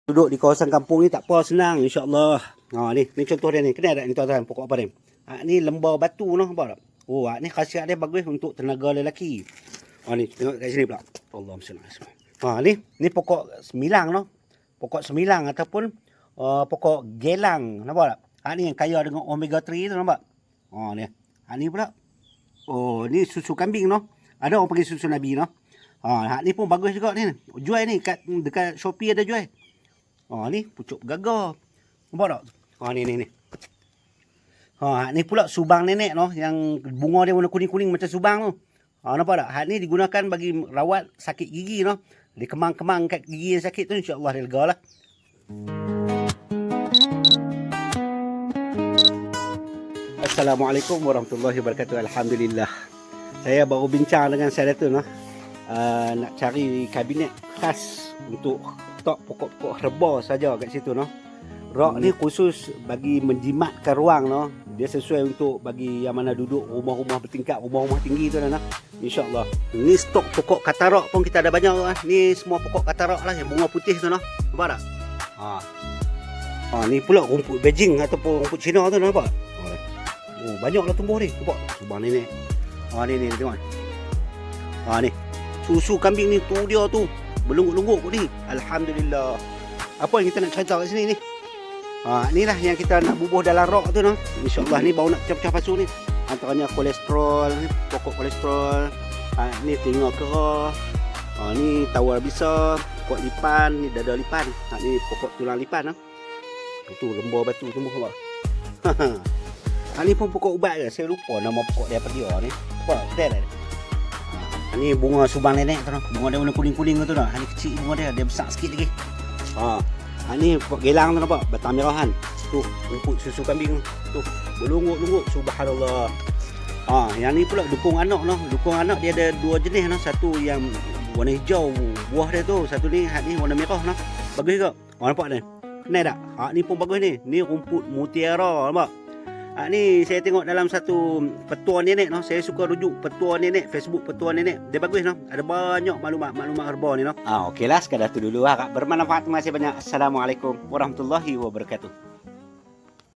Duduk di kawasan kampung ni tak apa, senang insya-Allah. Ni contoh dia ni. Kenal tak ni tuan-tuan pokok apa ni? Ni lembar batu noh, nampak tak? Oh, ni khasiat dia bagus untuk tenaga lelaki. Ni tengok kat sini pula. Allahumma ni pokok semilang noh. Pokok semilang ataupun pokok gelang, nampak tak? Ni yang kaya dengan omega 3 tu, nampak? Ni. Ni pula. Oh, ni susu kambing noh. Ada orang panggil susu nabi noh. Ni pun bagus juga ni. Jual ni dekat Shopee ada jual. Ni pucuk gagar. Nampak tak? Ni. Ni pula subang nenek noh, yang bunga dia warna kuning-kuning macam subang tu. Nampak tak? Ni digunakan bagi rawat sakit gigi noh. Dia kemang-kemang kat gigi yang sakit tu, insya-Allah dia lega lah. Assalamualaikum warahmatullahi wabarakatuh. Alhamdulillah. Saya baru bincang dengan saya tu noh. Nak cari kabinet khas untuk stok pokok-pokok herba saja kat situ noh. Rak ni khusus bagi menjimatkan ruang noh. Dia sesuai untuk bagi yang mana duduk rumah-rumah bertingkat, rumah-rumah tinggi tu noh. Insya-Allah. Ni stok pokok katarak pun kita ada banyak lah. Ni semua pokok katarak lah yang bunga putih tu noh. Nampak tak? Ni pula rumput Beijing ataupun rumput Cina tu nampak. Oh, banyaklah tumbuh ni. Nampak? Subang nenek. Ni tengok. Ni. Susu kambing ni tu dia tu. Berlungguk-lungguk ni. Alhamdulillah. Apa yang kita nak cerita kat sini ni? Inilah yang kita nak bubuh dalam rok tu noh. Insya-Allah ni baru nak pecah-pecah pasu ni. Antaranya kolesterol, pokok kolesterol. Ni telinga kera. Ni tawar bisa, pokok lipan, ni dada lipan. Ni pokok tulang lipan noh. Itu lembar batu tumbuh apa? Ni pun pokok ubat ke? Saya lupa nama pokok dia apa dia ni. Apa? Kedai dah. Ni bunga subang nenek tu noh. Bunga dia warna kuning-kuning tu noh. Ni kecil bunga dia besar sikit lagi. Ni pokok gelang tu nampak, batang merahan. Tu rumput susu kambing tu. Berlungguk-lungguk, subhanallah. Yang ni pula dukung anak noh. Dukung anak dia ada dua jenis noh. Satu yang warna hijau buah dia tu, satu ni warna merah noh. Bagus juga. Nampak ni? Kenal tak? Ni pun bagus ni. Ni rumput mutiara, nampak? Ni saya tengok dalam satu petua nenek noh. Saya suka rujuk petua nenek, Facebook petua nenek. Dia bagus noh. Ada banyak maklumat herba ni noh. Okeylah, sekadar tu dulu. Bermanfaat. Terima kasih banyak. Assalamualaikum warahmatullahi wabarakatuh.